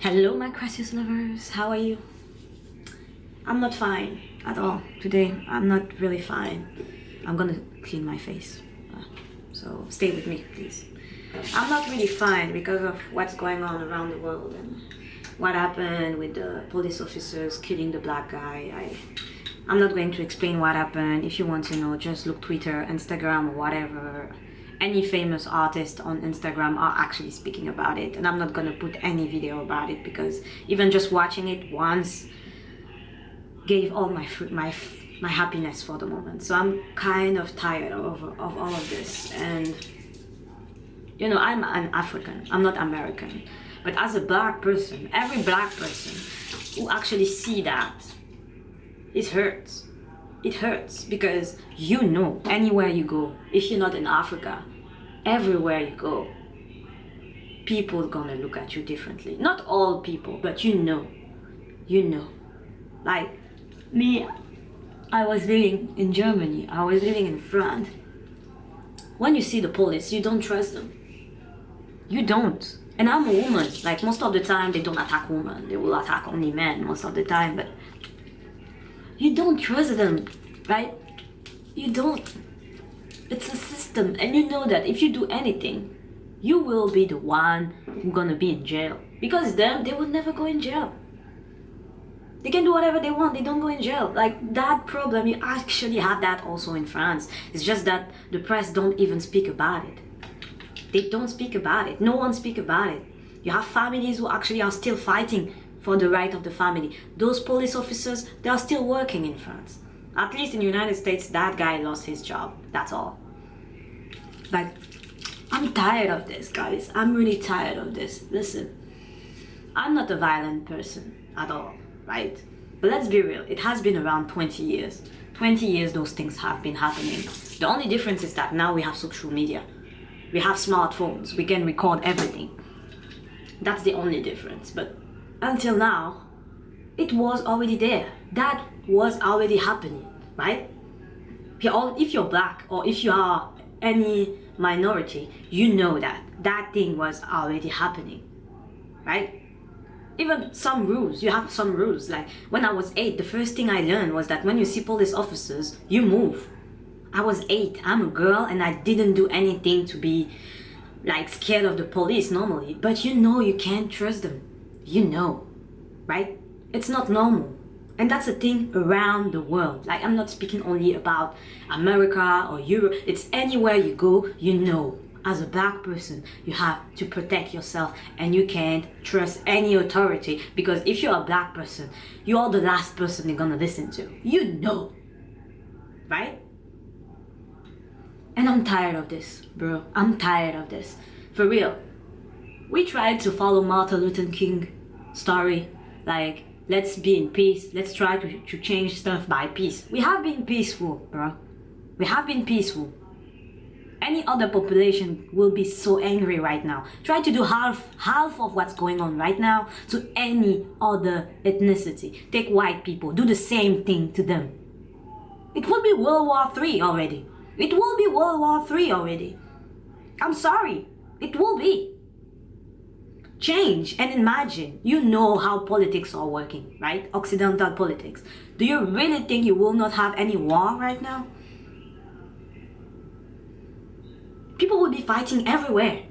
Hello my crisis lovers, how are you? I'm not fine at all today. I'm not really fine. I'm gonna clean my face, so stay with me please. I'm not really fine because of what's going on around the world and what happened with the police officers killing the black guy. I'm not going to explain what happened. If you want to know, just look Twitter, Instagram, or whatever. Any famous artists on Instagram are actually speaking about it, and I'm not gonna put any video about it because even just watching it once gave all my happiness for the moment. So I'm kind of tired of all of this. And you know, I'm an African, I'm not American, but as a black person, every black person who actually see that, it hurts. It hurts because you know, anywhere you go, if you're not in Africa, everywhere you go, people are gonna look at you differently. Not all people, but you know. Like me, I was living in Germany, I was living in France. When you see the police, you don't trust them. You don't. And I'm a woman. Like most of the time, they don't attack women. They will attack only men most of the time, but you don't trust them, right? You don't. It's a system, and you know that if you do anything, you will be the one who's gonna be in jail. Because them, they will never go in jail. They can do whatever they want, they don't go in jail. Like that problem, you actually have that also in France. It's just that the press don't even speak about it. They don't speak about it. No one speak about it. You have families who actually are still fighting for the right of the family. Those police officers, they are still working in France. At least in the United States, that guy lost his job. That's all. Like, I'm tired of this, guys. I'm really tired of this. Listen, I'm not a violent person at all, right? But let's be real. It has been around 20 years. 20 years those things have been happening. The only difference is that now we have social media. We have smartphones. We can record everything. That's the only difference. But until now, it was already there. That was already happening, right? If you're black or if you are any minority, you know that that thing was already happening, right? Even some rules, you have some rules. Like when I was 8, the first thing I learned was that when you see police officers, you move. I was 8, I'm a girl, and I didn't do anything to be like scared of the police normally, but you know you can't trust them. You know, right? It's not normal. And that's a thing around the world. Like I'm not speaking only about America or Europe. It's anywhere you go, you know. As a black person, you have to protect yourself and you can't trust any authority because if you're a black person, you're the last person they're gonna listen to. You know, right? And I'm tired of this, bro. I'm tired of this. For real. We tried to follow Martin Luther King story, like let's be in peace, let's try to change stuff by peace. We have been peaceful, bro. We have been peaceful. Any other population will be so angry right now. Try to do half of what's going on right now to any other ethnicity. Take white people, do the same thing to them. It will be World War III already. It will be World War III already. I'm sorry, it will be. Change and imagine, you know how politics are working, right? Occidental politics. Do you really think you will not have any war right now? People will be fighting everywhere.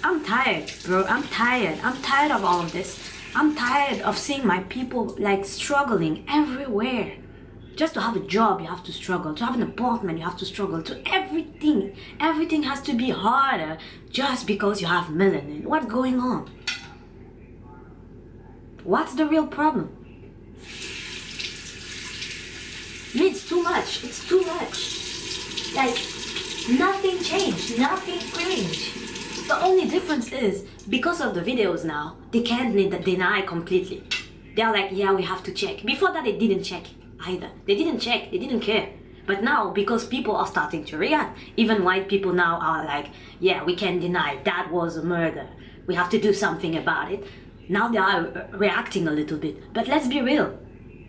I'm tired, bro. I'm tired. I'm tired of all of this. I'm tired of seeing my people like struggling everywhere. Just to have a job, you have to struggle. To have an apartment, you have to struggle. To everything. Everything has to be harder just because you have melanin. What's going on? What's the real problem? It's too much. It's too much. Like, nothing changed. Nothing changed. The only difference is, because of the videos now, they can't deny completely. They're like, yeah, we have to check. Before that, they didn't check either. They didn't check, they didn't care. But now, because people are starting to react, even white people now are like, yeah, we can deny that was a murder. We have to do something about it. Now they are reacting a little bit. But let's be real.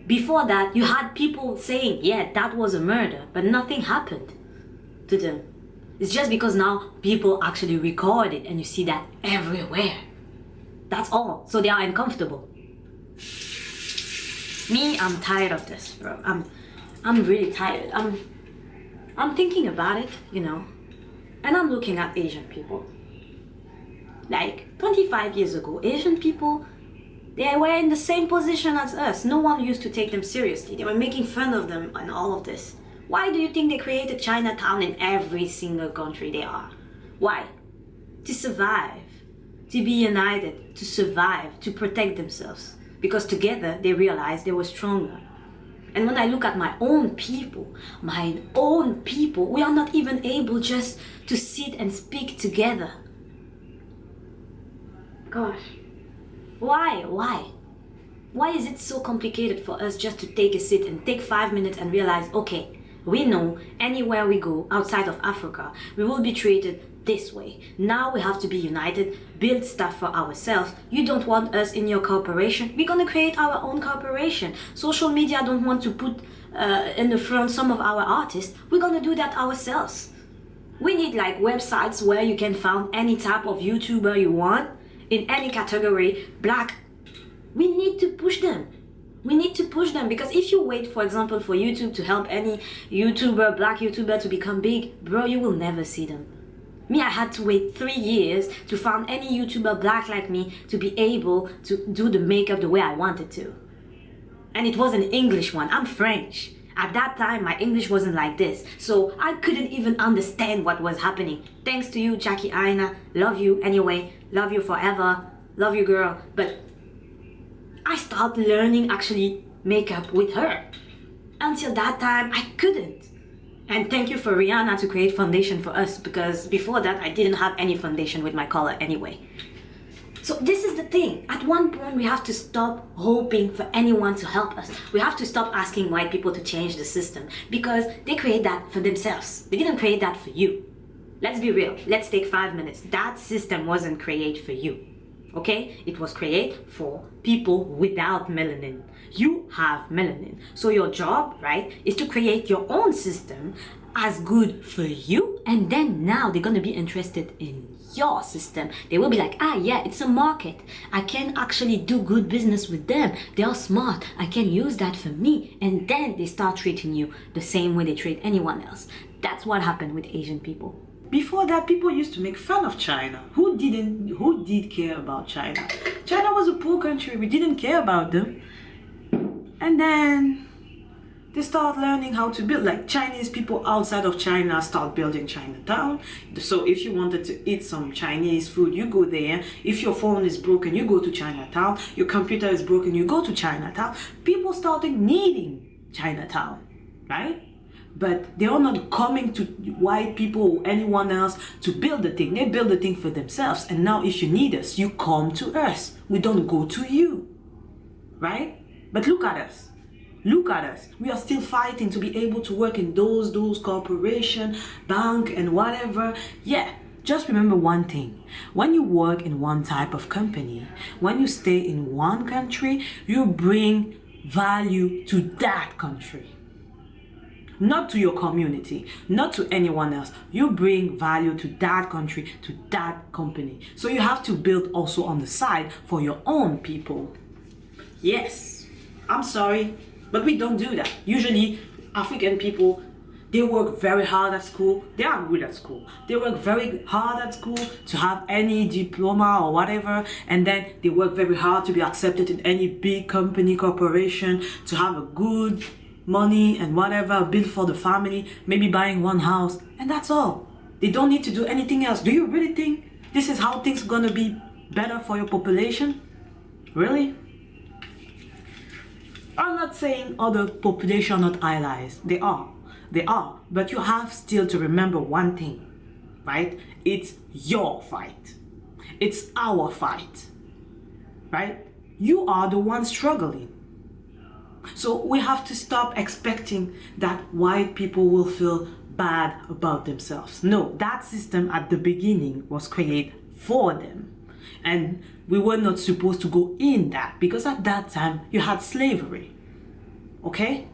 Before that, you had people saying, yeah, that was a murder, but nothing happened to them. It's just because now people actually record it and you see that everywhere. That's all. So they are uncomfortable. Me, I'm tired of this, bro. I'm really tired. I'm thinking about it, you know, and I'm looking at Asian people. Like 25 years ago, Asian people, they were in the same position as us. No one used to take them seriously. They were making fun of them and all of this. Why do you think they created Chinatown in every single country they are? Why? To survive, to be united, to survive, to protect themselves. Because together they realized they were stronger. And when I look at my own people, we are not even able just to sit and speak together. Gosh, why? Why is it so complicated for us just to take a sit and take 5 minutes and realize, okay, we know anywhere we go outside of Africa, we will be treated this way. Now we have to be united, build stuff for ourselves. You don't want us in your corporation, we're gonna create our own corporation. Social media don't want to put in the front some of our artists, we're gonna do that ourselves. We need like websites where you can find any type of YouTuber you want, in any category, black. We need to push them. We need to push them, because if you wait, for example, for YouTube to help any YouTuber, black YouTuber to become big, bro, you will never see them. Me, I had to wait 3 years to find any YouTuber black like me to be able to do the makeup the way I wanted to. And it was an English one. I'm French. At that time, my English wasn't like this, so I couldn't even understand what was happening. Thanks to you, Jackie Aina. Love you anyway. Love you forever. Love you, girl. But I started learning actually makeup with her. Until that time, I couldn't. And thank you for Rihanna to create foundation for us, because before that, I didn't have any foundation with my color anyway. So this is the thing. At one point, we have to stop hoping for anyone to help us. We have to stop asking white people to change the system, because they create that for themselves. They didn't create that for you. Let's be real. Let's take 5 minutes. That system wasn't created for you. Okay? It was created for people without melanin. You have melanin. So your job, right, is to create your own system as good for you. And then now they're going to be interested in your system. They will be like, ah, yeah, it's a market. I can actually do good business with them. They are smart. I can use that for me. And then they start treating you the same way they treat anyone else. That's what happened with Asian people. Before that, people used to make fun of China. Who did care about China? China was a poor country. We didn't care about them. And then they start learning how to build. Like Chinese people outside of China start building Chinatown. So if you wanted to eat some Chinese food, you go there. If your phone is broken, you go to Chinatown. Your computer is broken, you go to Chinatown. People started needing Chinatown, right? But they are not coming to white people or anyone else to build the thing. They build the thing for themselves. And now if you need us, you come to us. We don't go to you, right? But look at us. Look at us. We are still fighting to be able to work in those corporation, bank and whatever. Yeah, just remember one thing. When you work in one type of company, when you stay in one country, you bring value to that country. Not to your community, not to anyone else. You bring value to that country, to that company. So you have to build also on the side for your own people. Yes, I'm sorry, but we don't do that. Usually, African people, they work very hard at school. They are good at school. They work very hard at school to have any diploma or whatever. And then they work very hard to be accepted in any big company, corporation, to have a good money and whatever, build for the family, maybe buying one house, and that's all. They don't need to do anything else. Do you really think this is how things are gonna be better for your population? Really? I'm not saying other population are not allies. They are. But you have still to remember one thing, right? It's your fight. It's our fight, right? You are the one struggling. So we have to stop expecting that white people will feel bad about themselves. No, that system at the beginning was created for them. And we were not supposed to go in that, because at that time you had slavery. Okay?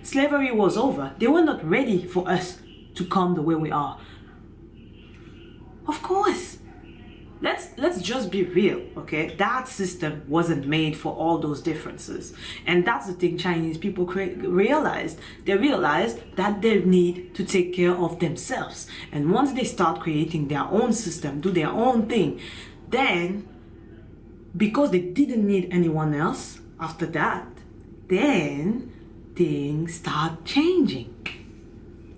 Slavery was over. They were not ready for us to come the way we are. Of course. Let's just be real, okay? That system wasn't made for all those differences. And that's the thing Chinese people realized. They realized that they need to take care of themselves. And once they start creating their own system, do their own thing, then because they didn't need anyone else after that, then things start changing.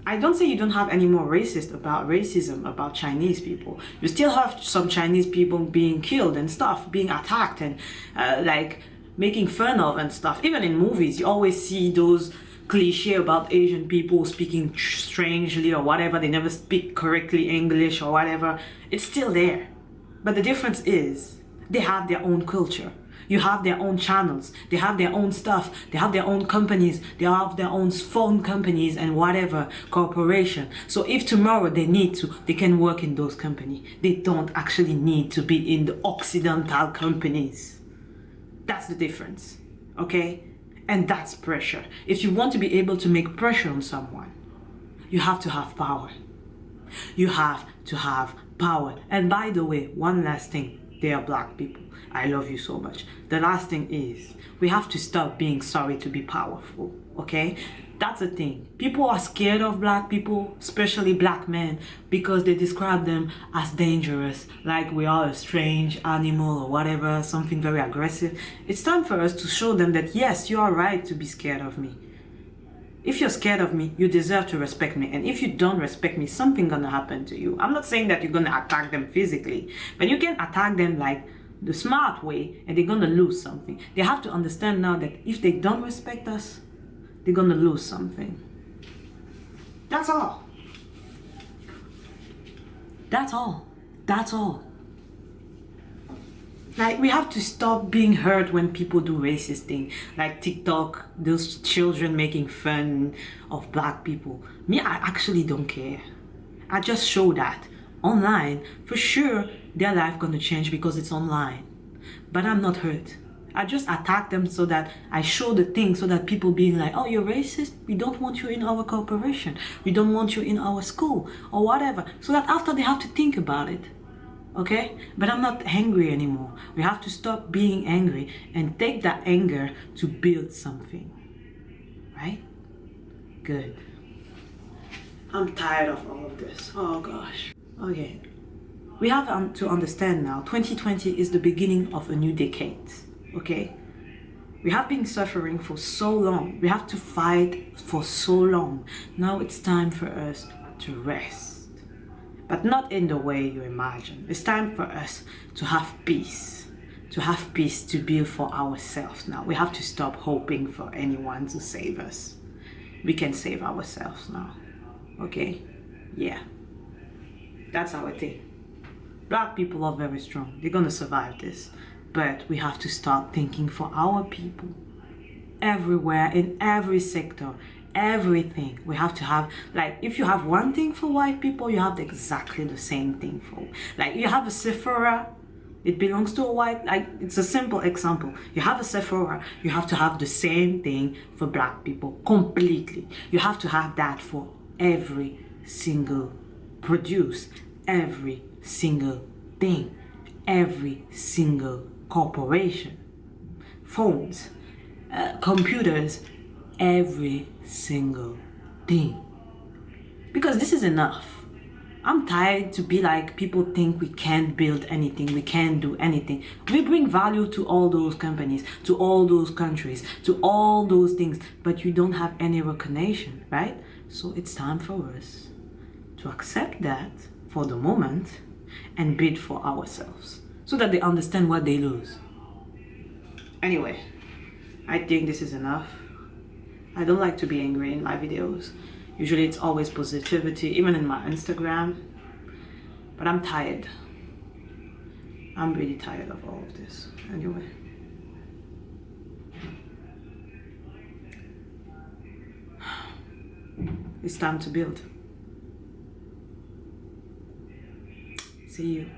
I don't say you don't have any more racism about Chinese people. You still have some Chinese people being killed and stuff, being attacked and like making fun of and stuff. Even in movies, you always see those cliche about Asian people speaking strangely or whatever. They never speak correctly English or whatever. It's still there. But the difference is they have their own culture. You have their own channels, they have their own stuff, they have their own companies, they have their own phone companies and whatever, corporation. So if tomorrow they need to, they can work in those companies. They don't actually need to be in the Occidental companies. That's the difference, okay? And that's pressure. If you want to be able to make pressure on someone, you have to have power. You have to have power. And by the way, one last thing, they are black people. I love you so much. The last thing is, we have to stop being sorry to be powerful, okay? That's the thing. People are scared of black people, especially black men, because they describe them as dangerous, like we are a strange animal or whatever, something very aggressive. It's time for us to show them that yes, you are right to be scared of me. If you're scared of me, you deserve to respect me. And if you don't respect me, something gonna happen to you. I'm not saying that you're gonna attack them physically, but you can attack them like the smart way and they're gonna lose something. They have to understand now that if they don't respect us, they're gonna lose something. That's all. That's all. That's all. Like, we have to stop being hurt when people do racist things. Like TikTok, those children making fun of black people. Me, I actually don't care. I just show that. Online, for sure, their life gonna change because it's online. But I'm not hurt. I just attack them so that I show the thing so that people being like, oh, you're racist? We don't want you in our corporation. We don't want you in our school or whatever. So that after they have to think about it. Okay? But I'm not angry anymore. We have to stop being angry and take that anger to build something. Right? Good. I'm tired of all of this. Oh gosh. Okay. We have to understand now, 2020 is the beginning of a new decade. Okay? We have been suffering for so long. We have to fight for so long. Now it's time for us to rest. But not in the way you imagine. It's time for us to have peace. To have peace to build for ourselves now. We have to stop hoping for anyone to save us. We can save ourselves now. Okay? Yeah. That's our thing. Black people are very strong. They're gonna survive this. But we have to start thinking for our people. Everywhere, in every sector, everything. We have to have, like, if you have one thing for white people, you have exactly the same thing for, like, you have a Sephora, it belongs to a white, like, it's a simple example. You have a Sephora, you have to have the same thing for black people, completely. You have to have that for every single produce, every single thing, every single corporation, phones, computers, every single thing. Because this is enough. I'm tired to be like, people think we can't build anything, we can't do anything. We bring value to all those companies, to all those countries, to all those things, but you don't have any recognition, right? So it's time for us to accept that for the moment and bid for ourselves so that they understand what they lose. Anyway, I think this is enough. I don't like to be angry in my videos. Usually it's always positivity, even in my Instagram. But I'm tired. I'm really tired of all of this. Anyway. It's time to build. See you.